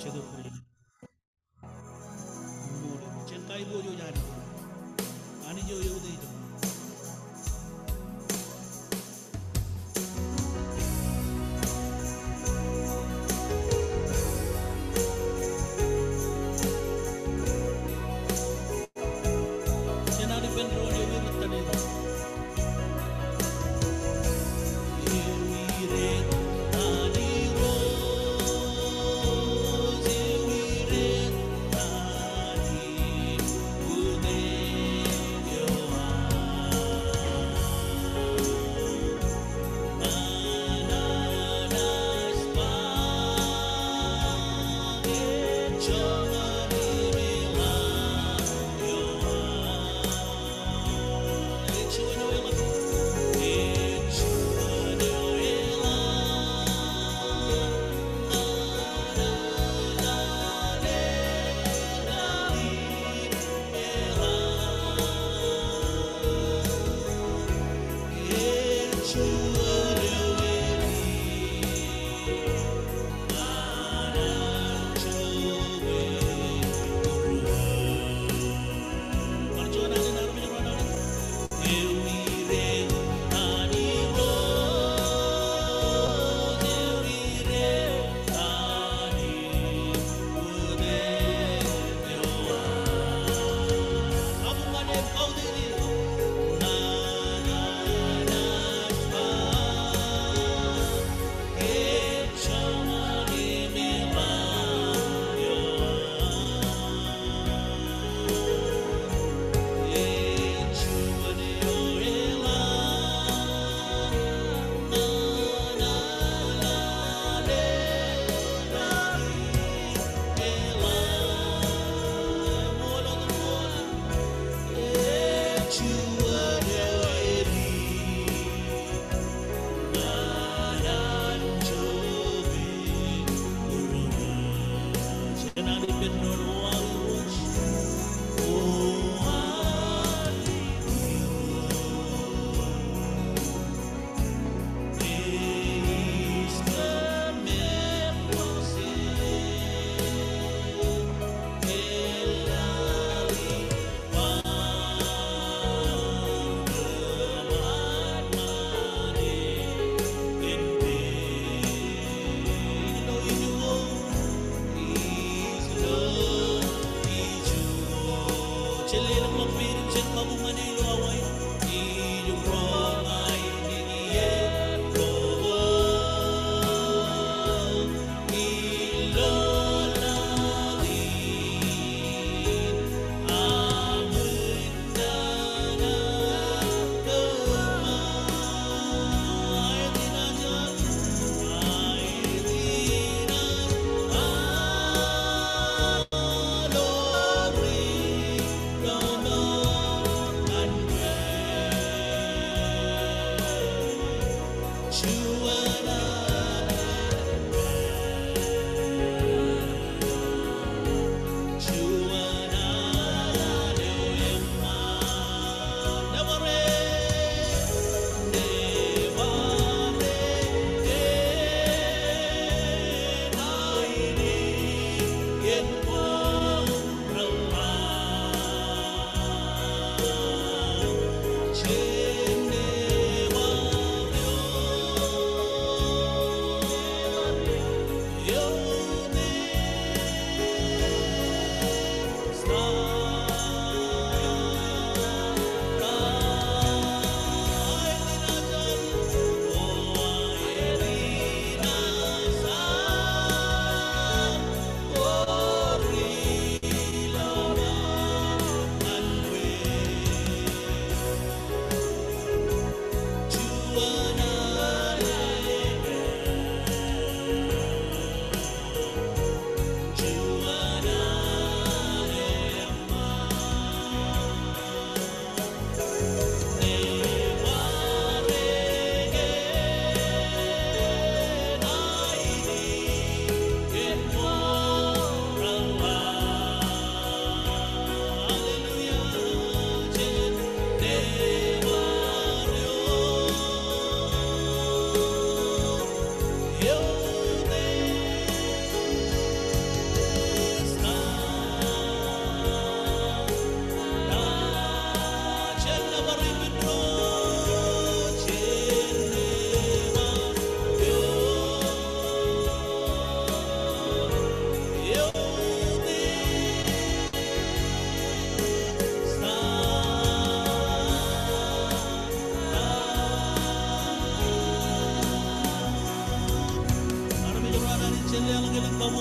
itu boleh. Boleh. Cintai bojo jadi. Ani jo yo deh itu. Cina di pendro yo yo tadi. Away.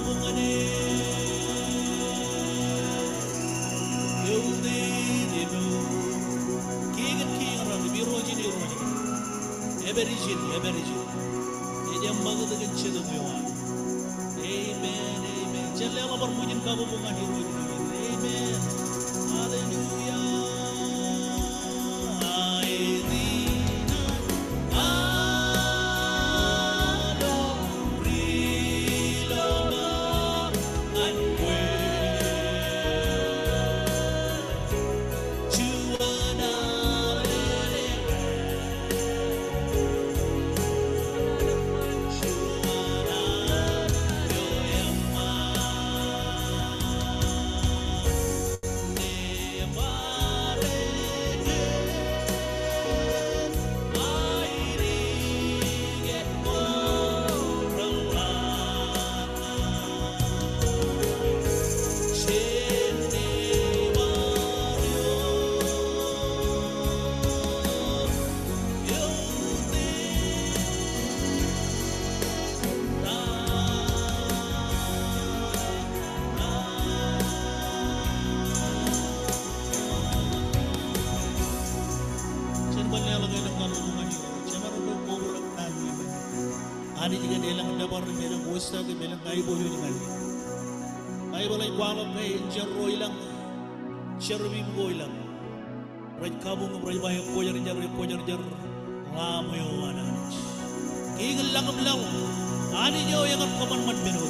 kabubungane. Yeude denu. King ram birojini roji. Eberijin. Ejam magad dengan cedo mewan. Amen. Jallela bermujin kabubungane roji. Amen. Hallelujah. Ani juga delang dabar melang westa ke melang kai boyo dengan kai balai kuala kai jerro ilang cerbi boy ilang raj kabung raj bayang pojar jar lama yo ana kigel lang belaw ani yo yang kaman man beno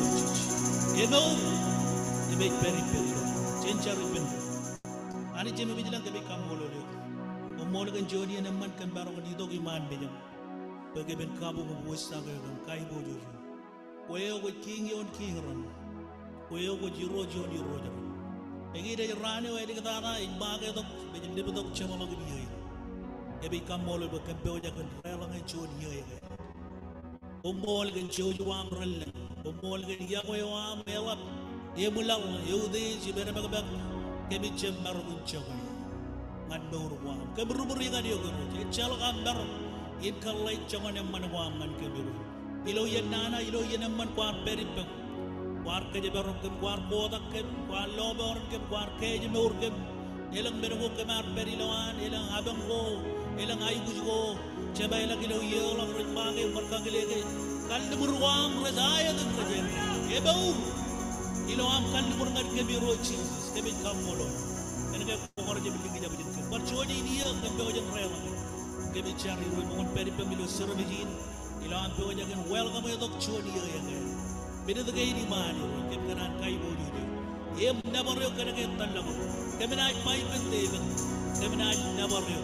emo debek peri cencar ben ani jeme bilang debek kamolo le omol kan jodi en man kan baro di dogi man benyam bagaimana kamu membuat sahaja kai bojo, kau go king yon ran, kau go jiro jon jiro. Egi dah rani kau edi kata na ibagai dok, bejam dia betok cuma lagi dia. Ebi kamu lalu bukan bojo kan relang jon dia. Omol kan jon juang relang, omol kan ya kau yang melap, dia mulau, yudi jibera bagabag, kami cemar kuncang, mandor wam, kami berubah dengan dia kan, cel kambar. In kalay jangan yang manwaman kebiru. Ilo yan nana, ilo yan naman kuar peripeng. Kuar kerja baru kem, kuar botak kem, kuar lobor kem, kuar kerja meur kem. Ilang berugo kemar periloan, ilang abang go, ilang ayuj go. Coba ilang ilo yelang ritmage markagilege. Kalde burwam rezaya dan kerja. Ebau, ilo am kalde burngat kebiru Jesus, kebit kamolon. Enggak kau kerja beli kerja beli kem. Percuma dia kebau jan rela. Kami cari rumah mohon peri pemilu serabijin, ilang pewaja kan welcome ya dok cuci dia yang kan, beda tu kaya di mana, kami kanan kai boju dia, em nabar yo kena kaya tanlang, kami naik mai penting, kami naik nabar yo,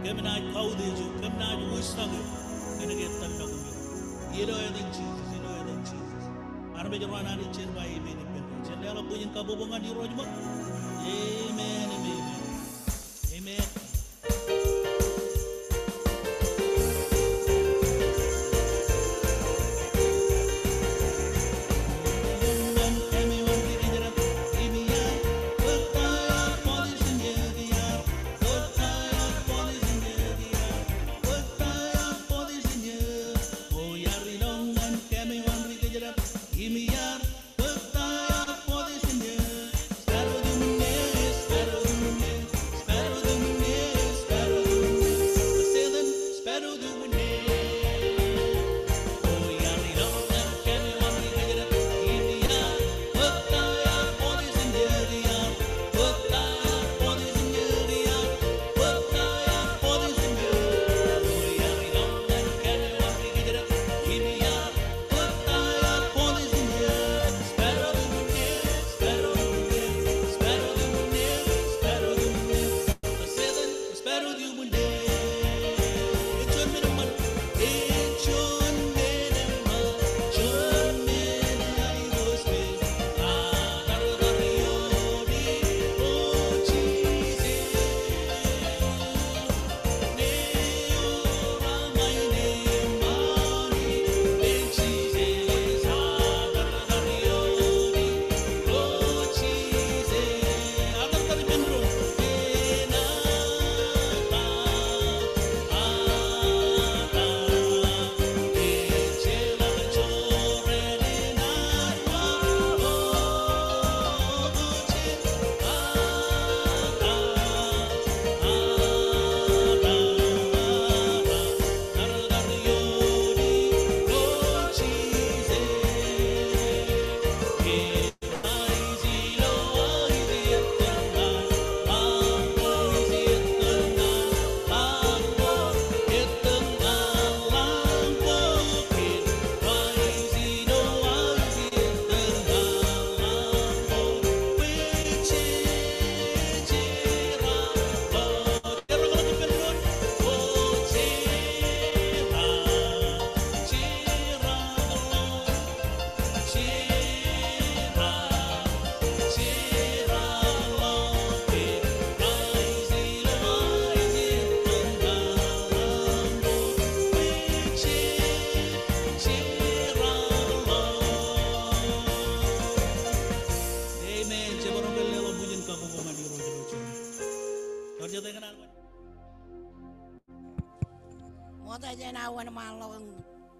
kami naik kau deju, kami naik wisdom yo, kena kaya tanlang yo, ilo ya dan Jesus, arme jalan ani cenbai ini pen, cendela punya kabubungan di rojma, amen. Mata jana wan malo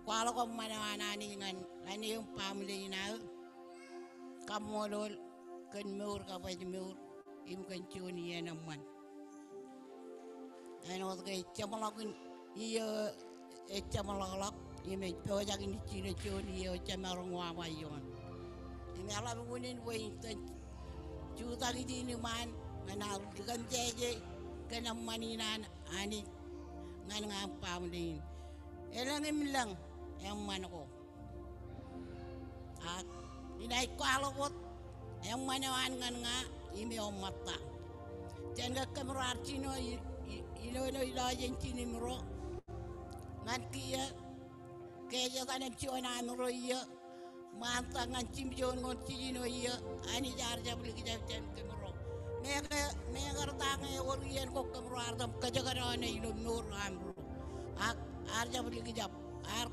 kwalo ko manawanani ngan ani yung family na kamolol kan mur ka pa mur im kan chuni yan naman. Ano kay chamalakun iyo chamalak ime pojak ni chino chuni iyo chamarong wawa yon. Ime alam kunin way juta di man ngana kan jeje kanam maninan ani ngan nga family. Elang lang yang mana ko. At inay ko alawot yang manawan nga ime om mata. Tianga kamrar chino ilo ilajen chinimro. Ngan kia kaya tanam chona nro iya manta ngan chimjon ngon chino iya ani jar jabli kijab chen kamro. Mega tanga orian ko kamrar dam kajagarane ilo nur amro. Ak arja beli kijab ar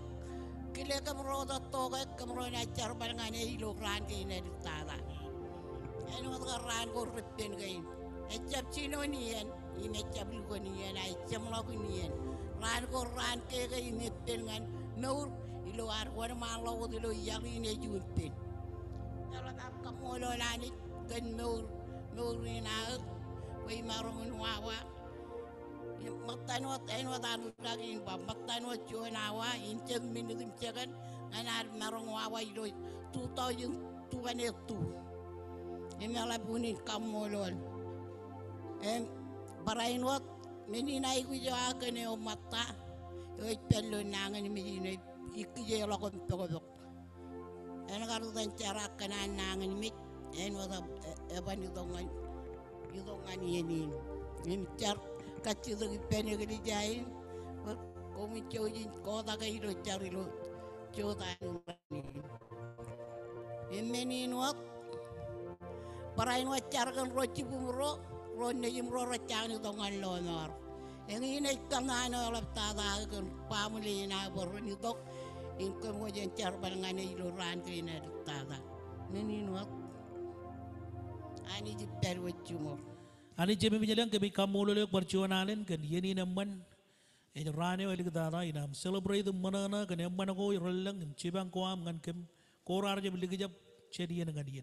kile kamro da toga kamro na char balngane ilo ran ke ina ditada eno ga ran ko rippen gain echap chino nian ime chap lu ko nian ai cham lo ko nian ran ko ran ke ga ime pengan nur ilo ar war ma lo ilo yang ine junten ala tap kamolo lani kan nur ina wei marong wawa matanot anu lagi ba matanot jonawa inceng minutim cekan anar marong wawa ilo tuto yung tuan itu ini ala bunin kamolol barainot menina iku jaga ne o mata yo pello nangan menina ikje lo kon pokok en garu dan cara kana nangan mit en wada eban yudongan yenin ini car kacil lagi pene ke dijain, kami cojin kota ke ilo cari lo cota ini nuat, parain wacarkan roci bumro, ronde jumro racang itu ngan lonor, yang ini kangen oleh tada kan family na baru ni dok, ingkang wajan car balangan ilo ran ke ina tada, ini nuat, ani jiper wacumor. Ani jemi menyelang kami kamulolek perjuangan kan yeni naman en rane wali kedara inam celebrate manana kan yang mana ko irelang cibang ko am kan kem korar je beli kejap cedian dengan dia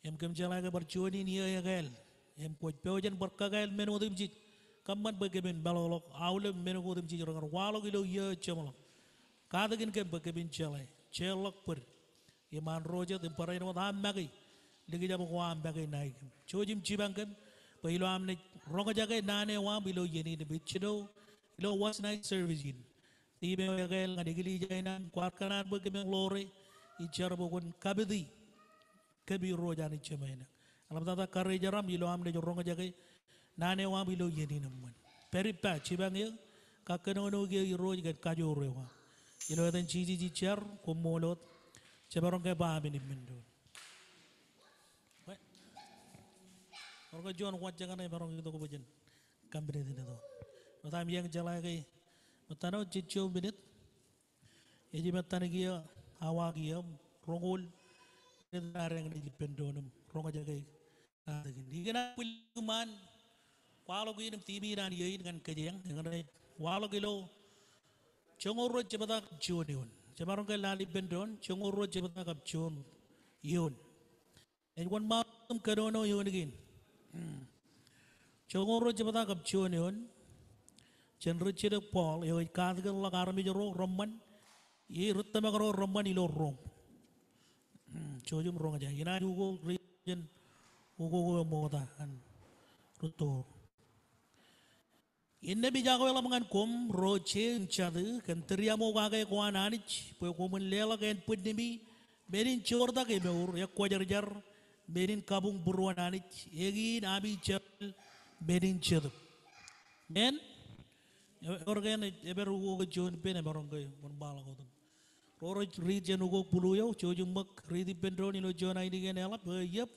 em kem jala ke perjuangan ini ya gal em ko peojan berkagal menu tim jit kaman bagaimana balolok awle menu ko tim jit orang walok ilo ya cemalok kadagin kem bagaimana jala celok per iman roja temparai nama am magi lagi jam ko am bagai naik cojim cibang kem Pahilo amne ronga jaga nane wa bilo yeni de bichido ilo was night service yin tibe gael ngade gili jainan kwar kanan bo kemeng lore ijar bo kon kabidi kabi roja ni chemaina alam tata karre jaram ilo amne ronga jaga nane wa bilo yeni namman peripa chibang ye kakano no ge roj ga kajo rewa ilo den chiji ji char ko molot chebarong ke ba bin mendo Orang jual kuat jangan ni barang itu kau bujen, kambing itu tu. Matam yang jalan ke, matano cicu binit, jadi matane kia awak kia rongol, itu orang yang dipendonum, rongol jaga. Ini kena pilihan, walau kita TV dan ia dengan kejeng, dengan walau kita congor cepatlah cuciun, cemarong ke lali pendon, congor cepatlah kapcuun, iun. Ini kan malam kedono iun lagi. Congoro cepata kapcuan yon, cenderung cedek Paul, yang katakan lah karami jero Roman, ye rutam agaro Roman ilo Rom, cojum Rom aja, ina juga region, ugo moda kan, rutor. Inne bijago ela mangan kom roche encade, kan teriamo gagai kuan anich, poe komen lela kan pudnemi, berin corda ke beur, ya kuajar jar. Berin kabung buruan anit, egin abi cel berin cel. Men, organ eber ugo kejon pen eberong kau pun bala kau tu. Roro region ugo puluh yo, cojung mak ridi pendro ni lo jon ai dengan elap, yep.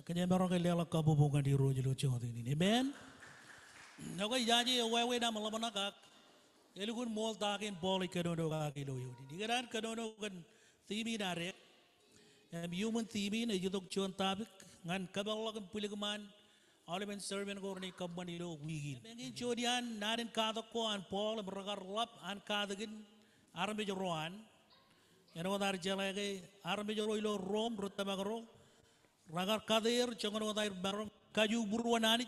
Kenya eberong kau lelak kabu bunga di rojo lo jon ini. Men, naga janji wewe nama lamana kak, elugun mall takin boli kedono kaki lo yo. Di keran kedono kan timi narek. Human TV na jutok cuan tabik ngan kabal kan pulih keman Oleh men serven ko ni company lo wigin. Mengin chodian narin kada ko an Paul berkar lap an kada gin arme joruan. Yang wadar jalage arme joru ilo Rom rutamagro. Ragar kadir chongon wadar barong kaju buruanani.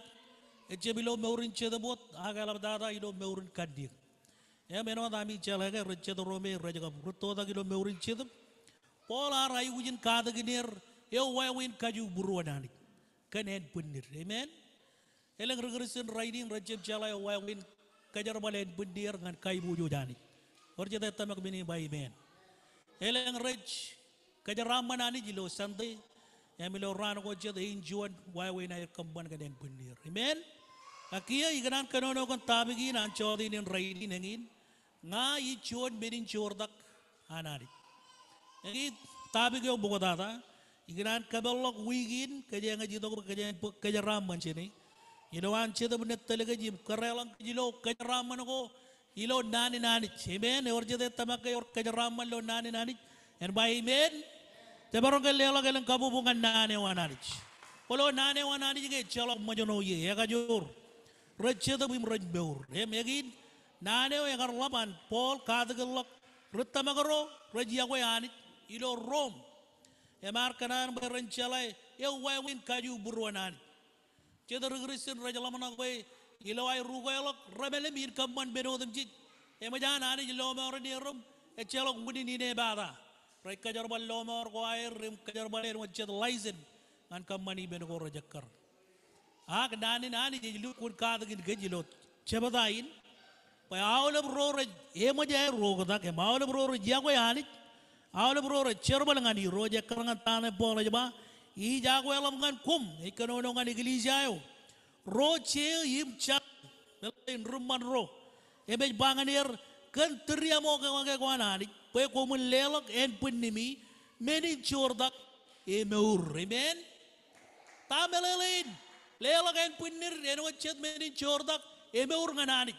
Eche bilo meurin chedabot agala dada ilo meurin kadir. Ya meno dami jalage reched Rome rajaga ruto da ilo meurin chedab. Paul arai ujin kada ginir yo wawin kaju buruanani. Kanen punir, amen. Elang regresin riding rajib jalai wawin kajar balen punir ngan kai buju jani. Orja tamak bini by amen. Elang raj kajar ramanani jilo sante. Emilo rano ko jad injuan wawin ay kamban kanen punir, amen. Akia iganan kanono kan tabigin an chodi nin riding ngin. Nga ichuan menin chordak anani. Ngit tabigyo bukodata. Ikan kabelok wigin kerja ngaji tu kerja raman sini. Iloan cerita benar telega jim kerelang jilo kerja raman ko ilo nani nani. Amen. Orang cerita tamak kerja raman lo nani nani. And by amen. Tebarong kelihatan kelang kabu bungan nani wanani. Kalau nani wanani juga celok majono ye. Ya kajur. Receh tu bim rejbeur. Emegin nani yang karlapan Paul kata kelak. Rutamagaro rejia ko yani ilo Rome. Emar kanan berencalai ya wawin kaju buruanan. Cedar regresin raja lama nak bay ilawai rugalok ramele mir kamman berodem cid. Emajan ani jiloma orang diarum ecelok mudi ni ne bada. Rai kajar bal loma or ko air rim kajar bal air wajat lizen an kammani beno ko rajakar. Ak nani jilu kun kadagin gejilot cebadain. Pai awal bro raj emajai rogada ke awal bro raj jago yani. Awal bro cerbal ngani roja kerangan tanah bola jeba I jago alam ngan kum ikonono ngan iglesia yo roche im cak belain rumah ro ebe banganir kan teria mo ke kwana ni pe ko mun lelok en punimi meni chordak e meur amen tamelelin lelok en punir en wachet meni chordak e meur nganani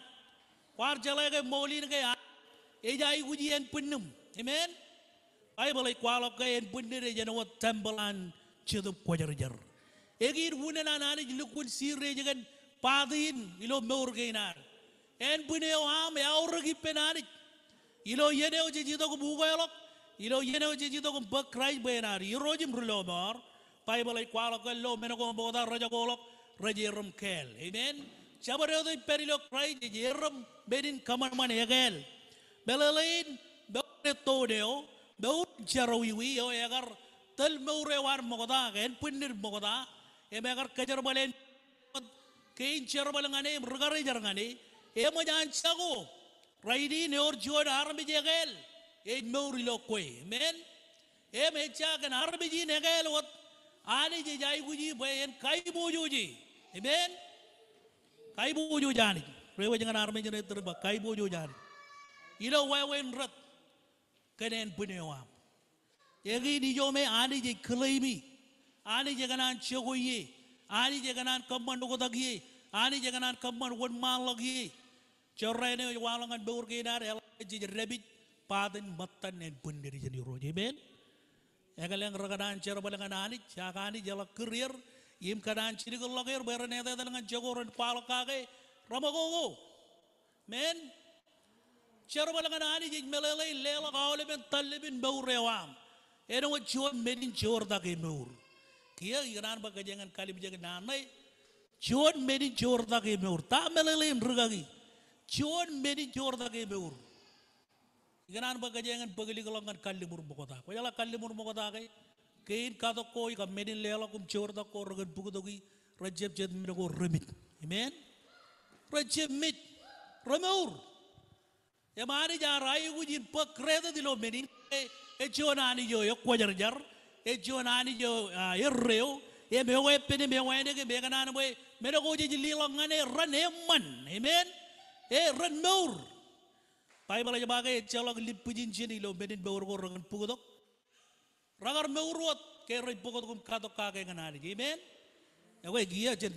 war jala ke molin ke e jai uji en punnum amen ay balay kwalok kay en punire jana wat tembalan cedup kwajar-jar. Egir huna nanani jilukun sirre jagan padin ilo meur gainar. En puneo ham ya orgi penani. Ilo yeneo jijito ko bugayolok. Ilo yeneo jijito ko bakray benar. Iro jim rulomor. Pay balay kwalok kay lo menako boda raja kolok rajerum kel. Amen. Sabareo to perilo kray jerum bedin kamar man egel. Belalain beto deo. Daud jarawiwi yo agar tel meure war mogoda gen punir mogoda e agar kejar balen kein cer balangane regare jarangane e majan chago raidi ne or jual armi jegel e meuri lo koi men e me chagan armi ji negel wat ani je jai guji bayen kai bojuji amen kai boju jani rewa jangan armi jene terba kai boju jani ilo wawen rat kenen punewa egi ni jo me ani je klaimi ani je kanan chogoye ani je kanan kamman ko dagiye ani je kanan kamman won mal lagi chorrene walangan beur kinar el je rebit paden matan en punir jeni roje ben egaleng ragadan cer balangan ani chakani jala career im kanan chiri logir berene da dengan jogoron palakage ramagogo men Cerbalangan ani jadi melelai lela kau leben talibin bau rewam. Eno cuan medin cor tak emur. Kia iran bagai jangan kali berjaga nanai. Cuan medin cor tak emur. Tak melelai mergagi. Cuan medin cor tak emur. Iran bagai jangan bagili kalongan kali murmukota. Payala kali murmukota kai. Kain kata koi kam medin lela kum cor tak kau ragan buku togi. Rajab jad mereka remit. Amen. Rajab mit. Remur. Ya mari jarai ujin pekreda di lo menin echonani jo yo kwajar jar echonani jo yerreo ye mewe pene mewe ne ke beganan boy mero ko ji lilongane ran eman amen ran meur pai bala jabaga chalok lipujin jini lo menin beur ko rangan pugodok ragar meurot ke rai pugodok kum katok kage nganani amen ya we gia jen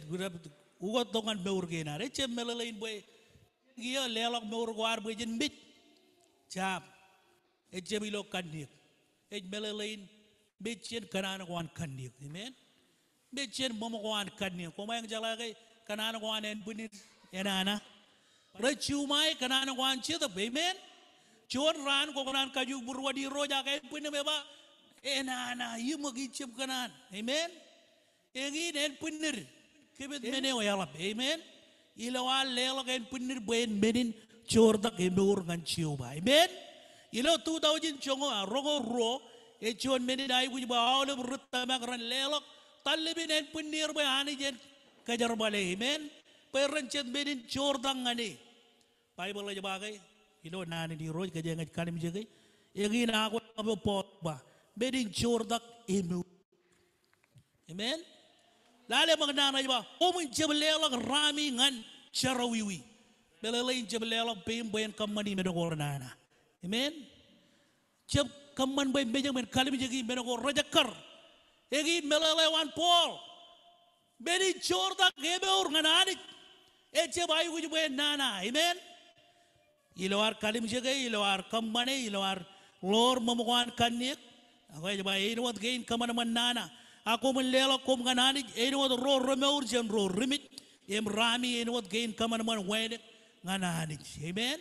ugot dongan meur ke na recem melelain boy Gia lelok meur kuar bejen bit jam ejemilo kandik ej melelain bitchen kanana kuan kandik amen Bechen momokuan kanya. Kumayang jalagay kanana kuan en punir enana. Rechumay kanana kuan chita. Amen. Chuan ran ko kanan kaju burwadi roja kay punir meba. Enana yumagichip kanan. Amen. Egin en punir. Kibit mene wayalap. Amen. Ilawan lelak en punir buen menin chordak emur ngan chiuba. Amen. Ilo 2000 chongo rongo ro. Echuan menin ay kuji ba awle burutta magran lelak. Talibin en punir ba ani jen kajar bale. Amen. Perencet menin chordang ngani. Bible aja bagay. Ilo nani di roj kaja ngat kalim jagay. Egin ako abo pot ba. Menin chordak emur. Amen. Lale magna na ba omun jebelelak rami ngan charawiwi belelain jebelelak pem bayan kamani medogor nana. Amen. Jeb kaman bay mejang men kalim jegi medogor rajakar egi melelewan pol beni chorda gebeur nganani eche bayu guju bayan nana. Amen. Ilawar kalim jegi ilawar kamane ilawar lor mamukan kanik ako jeba inwat gain kaman man nana. Aku melelok kom kanani enwat ro remeur jem ro remit em rami enwat gain kaman man wedek nganani. Amen.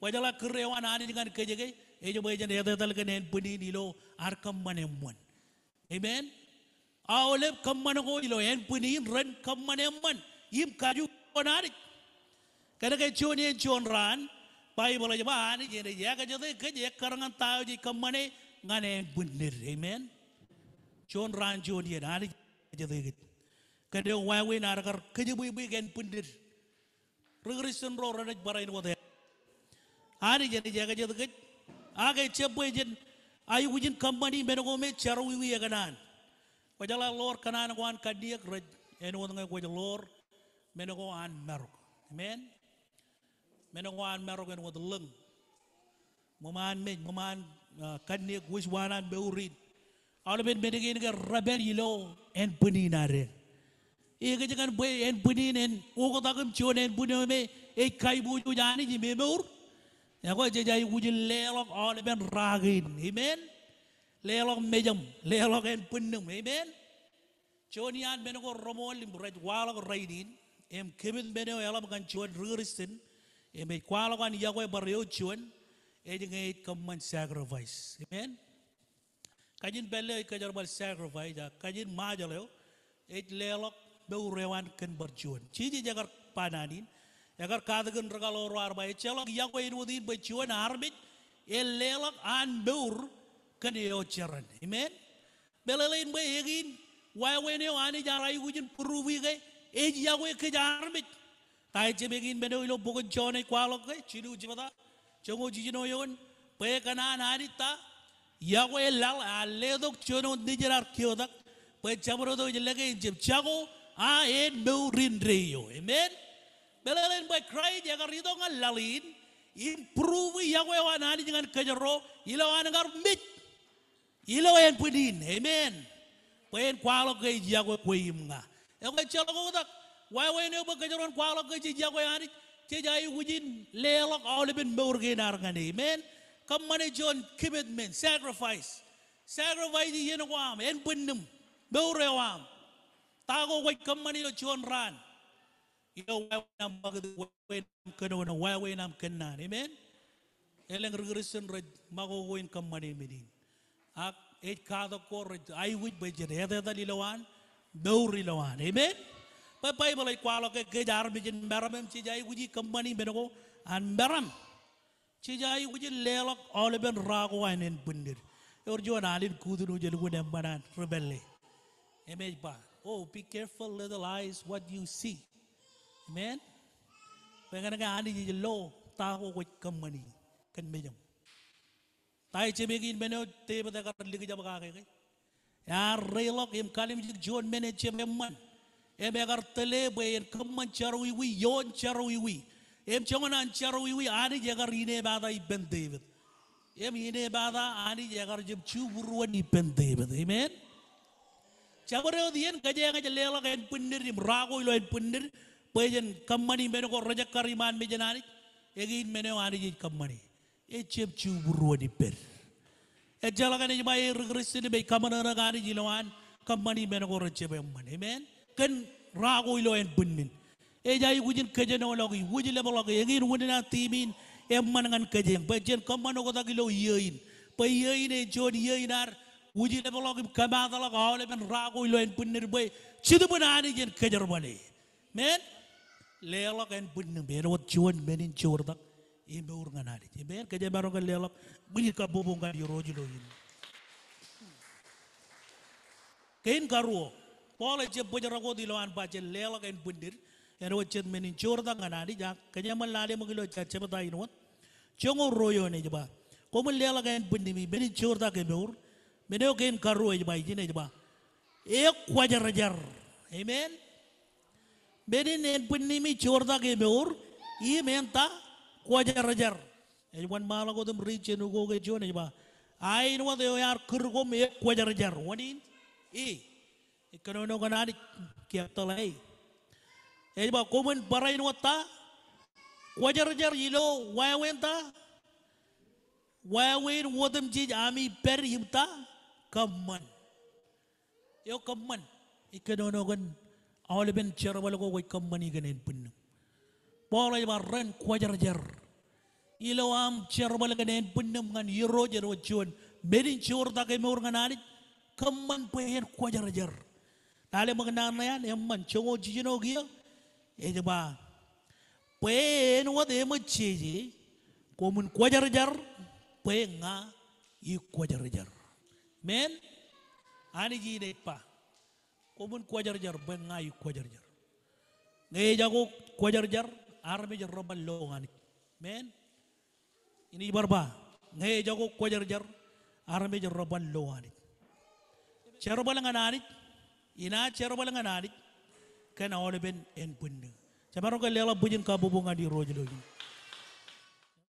Wajala kerewan ani dengan kejege ejo bajan etal kenen puni dilo arkam manemon. Amen. Awlep kamman ko dilo en puni ren kammanemon im kaju kanani. Kada kay choni en chon ran pai bola jaba ani jene ya ka jode keje karangan tao ji kammane ngane bunir. Amen. John ran John dia nari jadi kada wawe narakar kaje bui gen pundir regresen ro ranak barain wate ani jadi jaga jadi kaj agai cebui jen ayu ujin company menego me charu wi ganan wajala lor kanan wan kadiak raj en won ngai wajal lor menego an marok. Amen. Menego an marok en wad leng moman me moman kadiak wis wanan beurin All ben benegin ga rebel yilo en puni nare. Ega jangan boy en puni en uko takam chon en puni me ek kai bu ju jani ji me meur. Ya ko jajai wujil lelok all ben ragin. Amen. Lelok mejam, lelok en punum. Amen. Chonian ben ko romol lim raj walok raidin. Em kebin ben elam kan chon ruristin. Em e kwalo kan yago baryo chon. E jangai common sacrifice. Amen. Kajin belle kajar bal sacrifice ja kajin majaleo et lelok beurewan ken berjuan ciji jagar pananin jagar kadagen regalo roar bay celok yago inudin berjuan arbit el lelok an beur ken yo charan. Amen. Belelain bay egin wawe ne ani jarai gujin puruwi gay e yago ke jarmit tai chebegin beno ilo bogon chone kwalok gay chidu jibata chongo jijino yon pe kanan anita Yahweh lal aledok chono nijerar kiodak pechabro do jelege jeb chago a en beurin reyo. Amen. Belalen by cry jagar ito nga lalin improve Yahweh wanani dengan kajero ilawan ngar mit ilawan pudin. Amen. Pen kwalo kay Yahweh kwim nga e chalo ko tak why ne ba kajeron kwalo kay Yahweh ani ke jay wujin lelok awleben beurgenar ngani. Amen. Come manage on commitment, sacrifice. Sacrifice di yen wam, en bundum, beurewam. Tago wait come money lo John ran. Ilo nam bagadu way nam kano na way nam kanan. Amen. Eleng regresen red mago win come money medin. Ak et kado ko red I would be jet heather lilawan, beurilawan. Amen. Pa Bible ay kwalo ke jar bijin meramem chijay wuji come money benego and meram. Cijai wujin lelok all ben rago en bundir. Or John Alin kudunu jelu dem banan rebelle. Amen ba. Oh, be careful little eyes what you see. Amen. Pengen nga ani jelo tahu wit kamani kan mejam. Tai chebegin beno te bata kar ligi jab ka ke. Ya relok im kalim jik John mene chemman. Em agar tele bayen kamman charwi wi yon charwi wi. Em chongan charwi ani jagar ine bada iben David. Em ine bada ani jagar jeb chuburuan iben David. Amen. Chabaro dien kaje nga lela kan pundir im rago ilo en pundir pejen kamani meno ko rajak kariman mejanani egin meno ani jeb kamani. E jeb chuburuan iben. E jalagan e bay regressin be kamana gani jilawan kamani men ko rece be man amen kan rago ilo en bunnin e jay wujin keje no logi wuji le logi ngin wudina timin e man ngan keje ba jen kamano ko dagilo yeyin pa yeyin e jod yeyinar wuji le logi kamada la gawle men rago ilo en bunnir bay cidu banani jen kejer bane men lelok en bunnin be ro jon menin jordak e be ur nganali e ben keje baro gal lelok bunyi ka bobo ngal yoroji lo yin kain karuo Paul je bojarago di lawan baje lelok en bundir en wacet menin jordak nganali jak keje man lale magilo chache bata inwat chongo royo ne jaba komo lelok en bundi mi menin jordak e beur meneo kain karuo jaba jine jaba e kwajar jar amen menin en bundi mi jordak e beur I menta kwajar jar e wan mala ko dum riche no go ge jone jaba ai no de yar kurgo me kwajar jar wani ikanono kanani kiatolai e ba komen barai no ta wajar jar yilo wawenta wawen wodam ji ami per himta kamman yo kamman ikanono kan awle ben charwal ko way kamman iganen pun bolay ba ren wajar jar yilo am charwal ganen punnam ngan yiro jar wajun medin chur ta kay mur nganani kamman pehen wajar jar Nale mengenal yan, emman cungo jino gio, ejaba, pen wat emat ciji, komun kuajar jar, pen nga, I kuajar jar, men, ani jine pa, komun kuajar jar, pen nga I kuajar jar, nge jago kuajar jar, arme jar roban longan, men, ini barba, nge jago kuajar jar, arme jar roban longan, cerobalangan anit. Ina cero balangan adik kan awal ben en punne. Camaro ka lela bujin ka bubunga di rojo logi.